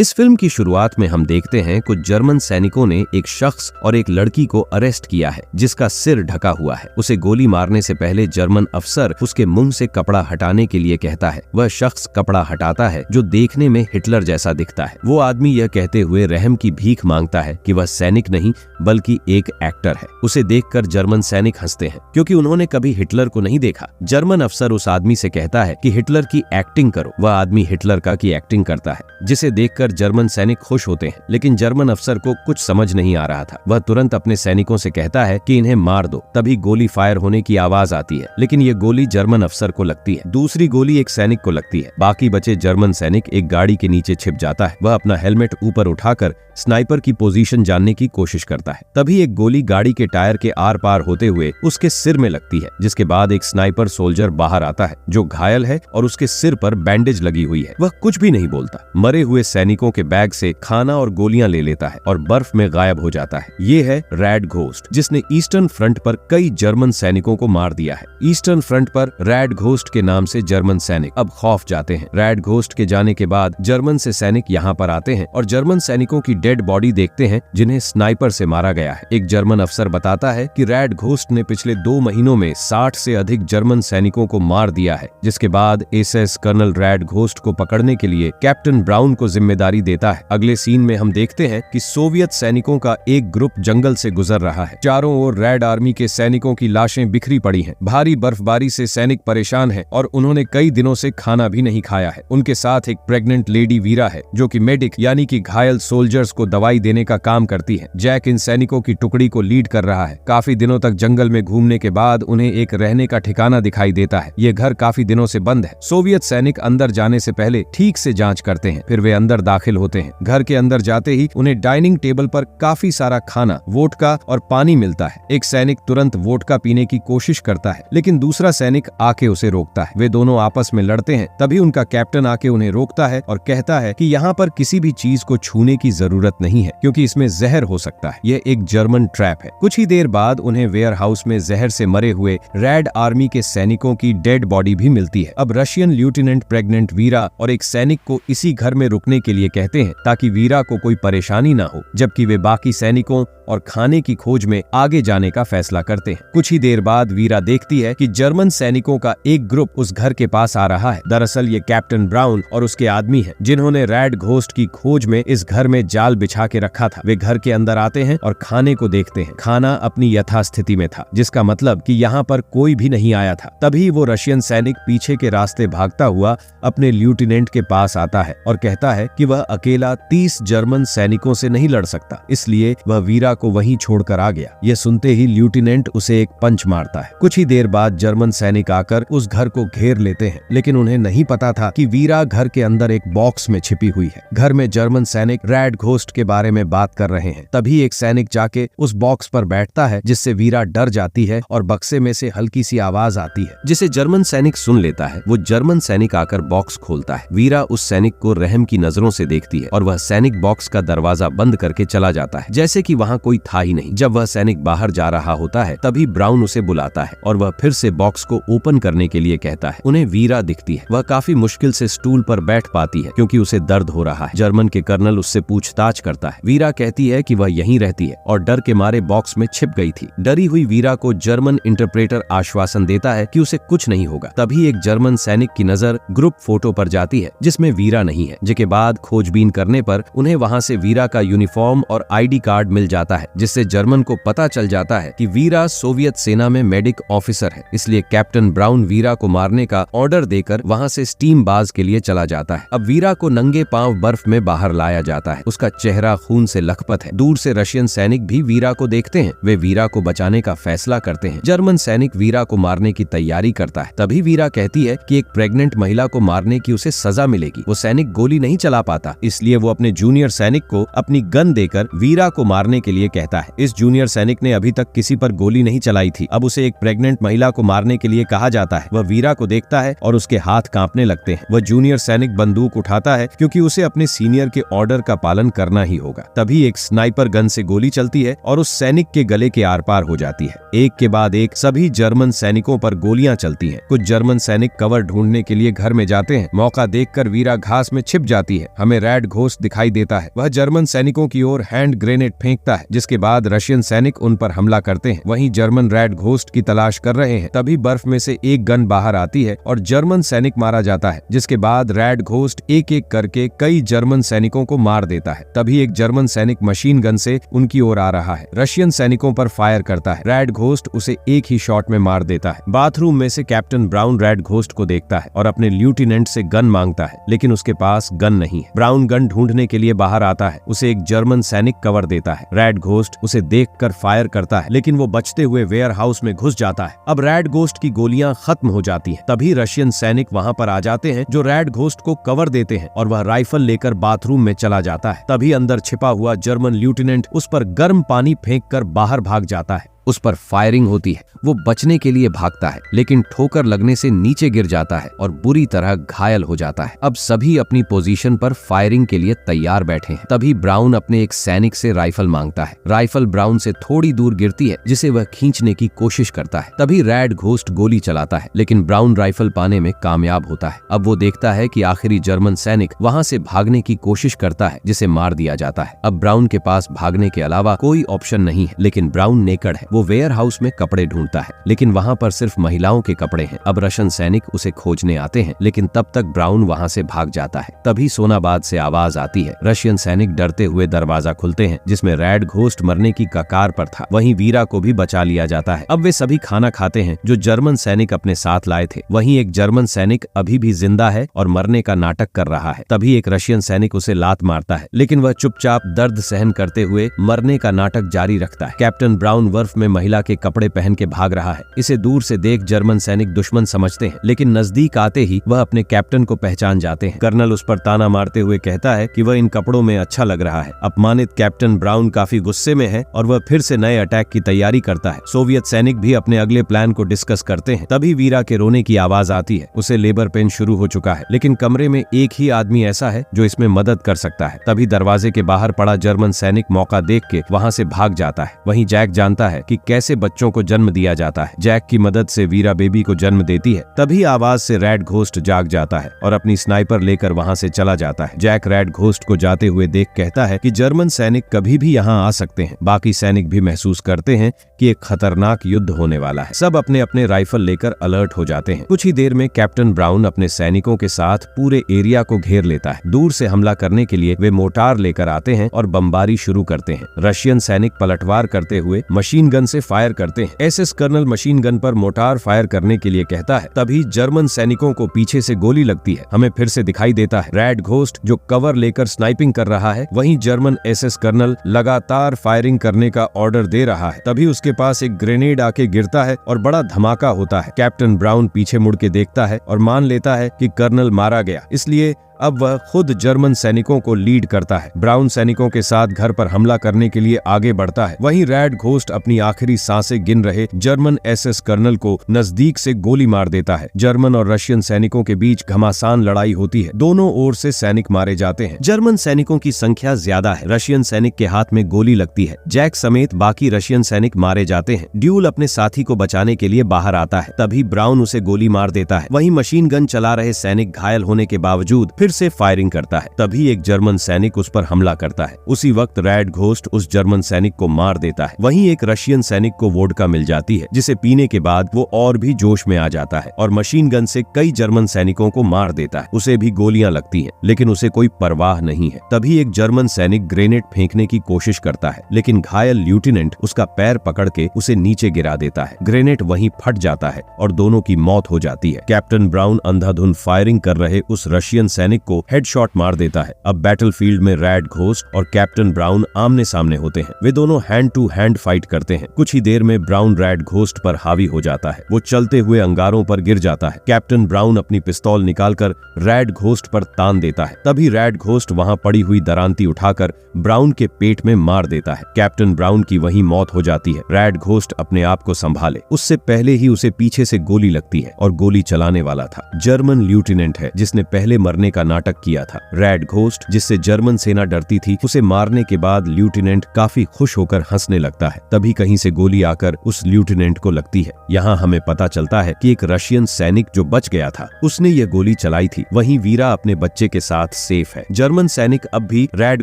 इस फिल्म की शुरुआत में हम देखते हैं कुछ जर्मन सैनिकों ने एक शख्स और एक लड़की को अरेस्ट किया है जिसका सिर ढका हुआ है। उसे गोली मारने से पहले जर्मन अफसर उसके मुंह से कपड़ा हटाने के लिए कहता है। वह शख्स कपड़ा हटाता है जो देखने में हिटलर जैसा दिखता है। वो आदमी यह कहते हुए रहम की भीख मांगता है कि वह सैनिक नहीं बल्कि एक एक्टर है। उसे देखकर जर्मन सैनिक हंसते हैं क्योंकि उन्होंने कभी हिटलर को नहीं देखा। जर्मन अफसर उस आदमी से कहता है कि हिटलर की एक्टिंग करो। वह आदमी हिटलर का की एक्टिंग करता है जिसे देखकर जर्मन सैनिक खुश होते हैं, लेकिन जर्मन अफसर को कुछ समझ नहीं आ रहा था। वह तुरंत अपने सैनिकों से कहता है कि इन्हें मार दो। तभी गोली फायर होने की आवाज आती है, लेकिन ये गोली जर्मन अफसर को लगती है। दूसरी गोली एक सैनिक को लगती है। बाकी बचे जर्मन सैनिक एक गाड़ी के नीचे छिप जाता है। वह अपना हेलमेट ऊपर उठाकर स्नाइपर की पोजीशन जानने की कोशिश करता है। तभी एक गोली गाड़ी के टायर के आर पार होते हुए उसके सिर में लगती है, जिसके बाद एक स्नाइपर सोल्जर बाहर आता है जो घायल है और उसके सिर पर बैंडेज लगी हुई है। वह कुछ भी नहीं बोलता, मरे हुए सैनिकों के बैग से खाना और गोलियां ले लेता है और बर्फ में गायब हो जाता है। ये है रेड घोस्ट, जिसने ईस्टर्न फ्रंट पर कई जर्मन सैनिकों को मार दिया है। ईस्टर्न फ्रंट पर रेड घोस्ट के नाम से जर्मन सैनिक अब खौफ जाते हैं। रेड घोस्ट के जाने के बाद जर्मन से सैनिक यहाँ पर आते हैं और जर्मन सैनिकों की डेड बॉडी देखते हैं जिन्हें स्नाइपर से मारा गया है। एक जर्मन अफसर बताता है कि रेड घोस्ट ने पिछले 2 महीनों में 60 से अधिक जर्मन सैनिकों को मार दिया है। जिसके बाद एसएस कर्नल रेड घोस्ट को पकड़ने के लिए कैप्टन ब्राउन को जिम्मेदारी देता है। अगले सीन में हम देखते हैं कि सोवियत सैनिकों का एक ग्रुप जंगल से गुजर रहा है। चारों ओर रेड आर्मी के सैनिकों की लाशें बिखरी पड़ी हैं। भारी बर्फबारी से सैनिक परेशान हैं और उन्होंने कई दिनों से खाना भी नहीं खाया है। उनके साथ एक प्रेग्नेंट लेडी वीरा है जो कि मेडिक यानी कि घायल सोल्जर्स को दवाई देने का काम करती है। जैक इन सैनिकों की टुकड़ी को लीड कर रहा है। काफी दिनों तक जंगल में घूमने के बाद उन्हें एक रहने का ठिकाना दिखाई देता है। ये घर काफी दिनों से बंद है। सोवियत सैनिक अंदर जाने से पहले ठीक से जांच करते हैं, फिर वे अंदर दाखिल होते हैं। घर के अंदर जाते ही उन्हें डाइनिंग टेबल पर काफी सारा खाना, वोडका और पानी मिलता है। एक सैनिक तुरंत वोडका पीने की कोशिश करता है, लेकिन दूसरा सैनिक आके उसे रोकता है। वे दोनों आपस में लड़ते हैं। तभी उनका कैप्टन आके उन्हें रोकता है और कहता है कि यहाँ पर किसी भी चीज को छूने की जरूरत नहीं है क्योंकि इसमें जहर हो सकता है। यह एक जर्मन ट्रैप है। कुछ ही देर बाद उन्हें वेयर हाउस में जहर से मरे हुए रेड आर्मी के सैनिकों की डेड बॉडी भी मिलती है। अब रशियन लेफ्टिनेंट प्रेग्नेंट वीरा और एक सैनिक को इसी घर में रुकने के लिए कहते हैं ताकि वीरा को कोई परेशानी ना हो, जबकि वे बाकी सैनिकों और खाने की खोज में आगे जाने का फैसला करते हैं। कुछ ही देर बाद वीरा देखती है कि जर्मन सैनिकों का एक ग्रुप उस घर के पास आ रहा है। दरअसल ये कैप्टन ब्राउन और उसके आदमी हैं जिन्होंने रेड घोस्ट की खोज में इस घर में जाल बिछा के रखा था। वे घर के अंदर आते हैं और खाने को देखते हैं। खाना अपनी यथास्थिति में था, जिसका मतलब कि यहाँ पर कोई भी नहीं आया था। तभी वो रशियन सैनिक पीछे के रास्ते भागता हुआ अपने लेफ्टिनेंट के पास आता है और कहता है कि वह अकेला 30 जर्मन सैनिकों से नहीं लड़ सकता, इसलिए वह वीरा को वहीं छोड़कर आ गया। यह सुनते ही लेफ्टिनेंट उसे एक पंच मारता है। कुछ ही देर बाद जर्मन सैनिक आकर उस घर को घेर लेते हैं, लेकिन उन्हें नहीं पता था कि वीरा घर के अंदर एक बॉक्स में छिपी हुई है। घर में जर्मन सैनिक रेड घोस्ट के बारे में बात कर रहे हैं। तभी एक सैनिक जाके उस बॉक्स पर बैठता है, जिससे वीरा डर जाती है और बक्से में से हल्की सी आवाज आती है जिसे जर्मन सैनिक सुन लेता है। वो जर्मन सैनिक आकर बॉक्स खोलता है। वीरा उस सैनिक को रहम की नजरों से देखती है और वह सैनिक बॉक्स का दरवाजा बंद करके चला जाता है, जैसे कि वहाँ कोई था ही नहीं। जब वह सैनिक बाहर जा रहा होता है तभी ब्राउन उसे बुलाता है और वह फिर से बॉक्स को ओपन करने के लिए कहता है। उन्हें वीरा दिखती है। वह काफी मुश्किल से स्टूल पर बैठ पाती है क्योंकि उसे दर्द हो रहा है। जर्मन के कर्नल उससे पूछताछ करता है। वीरा कहती है कि वह यहीं रहती है और डर के मारे बॉक्स में छिप गई थी। डरी हुई वीरा को जर्मन इंटरप्रेटर आश्वासन देता है कि उसे कुछ नहीं होगा। तभी एक जर्मन सैनिक की नजर ग्रुप फोटो पर जाती है जिसमें वीरा नहीं है, जिसके बाद खोजबीन करने पर उन्हें वहां से वीरा का यूनिफॉर्म और आईडी कार्ड मिल जाता है, जिससे जर्मन को पता चल जाता है कि वीरा सोवियत सेना में मेडिक ऑफिसर है। इसलिए कैप्टन ब्राउन वीरा को मारने का ऑर्डर देकर वहां से स्टीम बाज के लिए चला जाता है। अब वीरा को नंगे पांव बर्फ में बाहर लाया जाता है। उसका चेहरा खून से लथपथ है। दूर से रशियन सैनिक भी वीरा को देखते हैं। वे वीरा को बचाने का फैसला करते हैं। जर्मन सैनिक वीरा को मारने की तैयारी करता है। तभी वीरा कहती है कि एक प्रेग्नेंट महिला को मारने की उसे सजा मिलेगी। वो सैनिक गोली नहीं चला पाता, इसलिए वो अपने जूनियर सैनिक को अपनी गन देकर वीरा को मारने के लिए लिए कहता है। इस जूनियर सैनिक ने अभी तक किसी पर गोली नहीं चलाई थी। अब उसे एक प्रेग्नेंट महिला को मारने के लिए कहा जाता है। वह वीरा को देखता है और उसके हाथ कांपने लगते हैं। वह जूनियर सैनिक बंदूक उठाता है क्योंकि उसे अपने सीनियर के ऑर्डर का पालन करना ही होगा। तभी एक स्नाइपर गन से गोली चलती है और उस सैनिक के गले के आर पार हो जाती है। एक के बाद एक सभी जर्मन सैनिकों पर गोलियां चलती हैं। कुछ जर्मन सैनिक कवर ढूंढने के लिए घर में जाते हैं। मौका देखकर वीरा घास में छिप जाती है। हमें रेड घोस्ट दिखाई देता है। वह जर्मन सैनिकों की ओर हैंड ग्रेनेड फेंकता है, जिसके बाद रशियन सैनिक उन पर हमला करते हैं। वहीं जर्मन रेड घोस्ट की तलाश कर रहे हैं। तभी बर्फ में से एक गन बाहर आती है और जर्मन सैनिक मारा जाता है, जिसके बाद रेड घोस्ट एक एक करके कई जर्मन सैनिकों को मार देता है। तभी एक जर्मन सैनिक मशीन गन से उनकी ओर आ रहा है। रशियन सैनिकों पर फायर करता है। रेड घोस्ट उसे एक ही शॉट में मार देता है। बाथरूम में से कैप्टन ब्राउन रेड घोस्ट को देखता है और अपने ल्यूटिनेंट से गन मांगता है, लेकिन उसके पास गन नहीं है। ब्राउन गन ढूंढने के लिए बाहर आता है। उसे एक जर्मन सैनिक कवर देता है। रेड घोस्ट उसे देखकर फायर करता है, लेकिन वो बचते हुए वेयर हाउस में घुस जाता है। अब रेड घोस्ट की गोलियां खत्म हो जाती हैं। तभी रशियन सैनिक वहां पर आ जाते हैं, जो रेड घोस्ट को कवर देते हैं और वह राइफल लेकर बाथरूम में चला जाता है। तभी अंदर छिपा हुआ जर्मन ल्यूटिनेंट उस पर गर्म पानी फेंककर बाहर भाग जाता है। उस पर फायरिंग होती है। वो बचने के लिए भागता है, लेकिन ठोकर लगने से नीचे गिर जाता है और बुरी तरह घायल हो जाता है। अब सभी अपनी पोजीशन पर फायरिंग के लिए तैयार बैठे हैं। तभी ब्राउन अपने एक सैनिक से राइफल मांगता है। राइफल ब्राउन से थोड़ी दूर गिरती है, जिसे वह खींचने की कोशिश करता है। तभी रेड घोस्ट गोली चलाता है, लेकिन ब्राउन राइफल पाने में कामयाब होता है। अब वो देखता है कि आखिरी जर्मन सैनिक वहां से भागने की कोशिश करता है, जिसे मार दिया जाता है। अब ब्राउन के पास भागने के अलावा कोई ऑप्शन नहीं है, लेकिन ब्राउन नेकड है। वो वेयर हाउस में कपड़े ढूंढता है, लेकिन वहां पर सिर्फ महिलाओं के कपड़े हैं। अब रशियन सैनिक उसे खोजने आते हैं, लेकिन तब तक ब्राउन वहां से भाग जाता है। तभी सोनाबाद से आवाज आती है। रशियन सैनिक डरते हुए दरवाजा खुलते हैं, जिसमें रेड घोस्ट मरने की कगार पर था। वहीं वीरा को भी बचा लिया जाता है। अब वे सभी खाना खाते हैं जो जर्मन सैनिक अपने साथ लाए थे। वहीं एक जर्मन सैनिक अभी भी जिंदा है और मरने का नाटक कर रहा है। तभी एक रशियन सैनिक उसे लात मारता है, लेकिन वह चुपचाप दर्द सहन करते हुए मरने का नाटक जारी रखता है। कैप्टन ब्राउन बर्फ में महिला के कपड़े पहन के भाग रहा है। इसे दूर से देख जर्मन सैनिक दुश्मन समझते हैं, लेकिन नजदीक आते ही वह अपने कैप्टन को पहचान जाते हैं। कर्नल उस पर ताना मारते हुए कहता है कि वह इन कपड़ों में अच्छा लग रहा है। अपमानित कैप्टन ब्राउन काफी गुस्से में है और वह फिर से नए अटैक की तैयारी करता है। सोवियत सैनिक भी अपने अगले प्लान को डिस्कस करते हैं। तभी वीरा के रोने की आवाज आती है। उसे लेबर पेन शुरू हो चुका है, लेकिन कमरे में एक ही आदमी ऐसा है जो इसमें मदद कर सकता है। तभी दरवाजे के बाहर पड़ा जर्मन सैनिक मौका देख के वहां से भाग जाता है। वहीं जैक जानता है कि कैसे बच्चों को जन्म दिया जाता है। जैक की मदद से वीरा बेबी को जन्म देती है। तभी आवाज से रेड घोस्ट जाग जाता है और अपनी स्नाइपर लेकर वहां से चला जाता है। जैक रेड घोस्ट को जाते हुए देख कहता है कि जर्मन सैनिक कभी भी यहाँ आ सकते हैं। बाकी सैनिक भी महसूस करते हैं कि एक खतरनाक युद्ध होने वाला है। सब अपने अपने राइफल लेकर अलर्ट हो जाते हैं। कुछ ही देर में कैप्टन ब्राउन अपने सैनिकों के साथ पूरे एरिया को घेर लेता है। दूर से हमला करने के लिए वे मोटार लेकर आते हैं और बमबारी शुरू करते हैं। रशियन सैनिक पलटवार करते हुए मशीन गन से फायर करते हैं। एसएस कर्नल मशीन गन पर मोटार फायर करने के लिए कहता है। तभी जर्मन सैनिकों को पीछे से गोली लगती है। हमें फिर से दिखाई देता है रेड घोस्ट जो कवर लेकर स्नाइपिंग कर रहा है। वहीं जर्मन एसएस कर्नल लगातार फायरिंग करने का ऑर्डर दे रहा है। तभी उसके पास एक ग्रेनेड आके गिरता है और बड़ा धमाका होता है। कैप्टन ब्राउन पीछे मुड़ के देखता है और मान लेता है कि कर्नल मारा गया, इसलिए अब वह खुद जर्मन सैनिकों को लीड करता है। ब्राउन सैनिकों के साथ घर पर हमला करने के लिए आगे बढ़ता है। वहीं रेड घोस्ट अपनी आखिरी सांसें गिन रहे जर्मन एसएस कर्नल को नजदीक से गोली मार देता है। जर्मन और रशियन सैनिकों के बीच घमासान लड़ाई होती है। दोनों ओर से सैनिक मारे जाते हैं। जर्मन सैनिकों की संख्या ज्यादा है। रशियन सैनिक के हाथ में गोली लगती है। जैक समेत बाकी रशियन सैनिक मारे जाते हैं। ड्यूल अपने साथी को बचाने के लिए बाहर आता है। तभी ब्राउन उसे गोली मार देता है। वहीं मशीन गन चला रहे सैनिक घायल होने के बावजूद फिर से फायरिंग करता है। तभी एक जर्मन सैनिक उस पर हमला करता है। उसी वक्त रेड घोस्ट उस जर्मन सैनिक को मार देता है। वहीं एक रशियन सैनिक को वोडका मिल जाती है, जिसे पीने के बाद वो और भी जोश में आ जाता है और मशीन गन से कई जर्मन सैनिकों को मार देता है। उसे भी गोलियां लगती हैं, लेकिन उसे कोई परवाह नहीं है। तभी एक जर्मन सैनिक ग्रेनेड फेंकने की कोशिश करता है, लेकिन घायल ल्यूटिनेंट उसका पैर पकड़ के उसे नीचे गिरा देता है। ग्रेनेड वहीं फट जाता है और दोनों की मौत हो जाती है। कैप्टन ब्राउन अंधाधुंध फायरिंग कर रहे उस रशियन सैनिक सैनिक को हेडशॉट मार देता है। अब बैटलफील्ड में रेड घोस्ट और कैप्टन ब्राउन आमने सामने होते हैं। वे दोनों हैंड टू हैंड फाइट करते हैं। कुछ ही देर में ब्राउन रेड घोस्ट पर हावी हो जाता है। वो चलते हुए अंगारों पर गिर जाता है। कैप्टन ब्राउन अपनी पिस्तौल निकालकर रेड घोस्ट पर तान देता है। तभी रेड घोस्ट वहां पड़ी हुई दरांती उठाकर ब्राउन के पेट में मार देता है। कैप्टन ब्राउन की वहीं मौत हो जाती है। रेड घोस्ट अपने आप को संभाले उससे पहले ही उसे पीछे से गोली लगती है और गोली चलाने वाला था जर्मन लेफ्टिनेंट है जिसने पहले मरने का नाटक किया था। रेड घोस्ट जिससे जर्मन सेना डरती थी, उसे मारने के बाद लेफ्टिनेंट काफी खुश होकर हंसने लगता है। तभी कहीं से गोली आकर उस लेफ्टिनेंट को लगती है। यहाँ हमें पता चलता है कि एक रशियन सैनिक जो बच गया था उसने ये गोली चलाई थी। वहीं वीरा अपने बच्चे के साथ सेफ है। जर्मन सैनिक अब भी रेड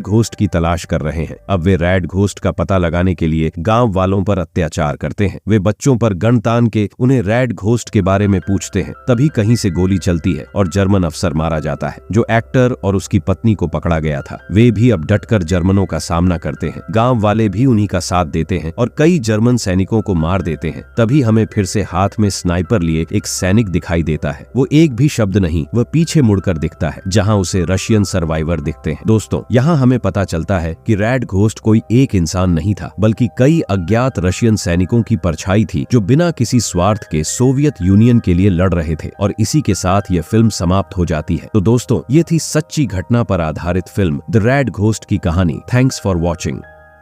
घोस्ट की तलाश कर रहे हैं। अब वे रेड घोस्ट का पता लगाने के लिए गांव वालों पर अत्याचार करते हैं। वे बच्चों पर गन तान के उन्हें रेड घोस्ट के बारे में पूछते हैं। तभी कहीं से गोली चलती है और जर्मन अफसर मारा जाता है जो एक्टर और उसकी पत्नी को पकड़ा गया था। वे भी अब डटकर जर्मनों का सामना करते हैं। गांव वाले भी उन्हीं का साथ देते हैं और कई जर्मन सैनिकों को मार देते हैं। तभी हमें फिर से हाथ में स्नाइपर लिए एक सैनिक दिखाई देता है। वो एक भी शब्द नहीं, वह पीछे मुड़कर दिखता है जहां उसे रशियन सर्वाइवर दिखते हैं। दोस्तों, यहाँ हमें पता चलता है कि रेड घोस्ट कोई एक इंसान नहीं था, बल्कि कई अज्ञात रशियन सैनिकों की परछाई थी जो बिना किसी स्वार्थ के सोवियत यूनियन के लिए लड़ रहे थे। और इसी के साथ यह फिल्म समाप्त हो जाती है। तो दोस्तों, ये थी सच्ची घटना पर आधारित फिल्म द रेड घोस्ट की कहानी। Thanks for watching.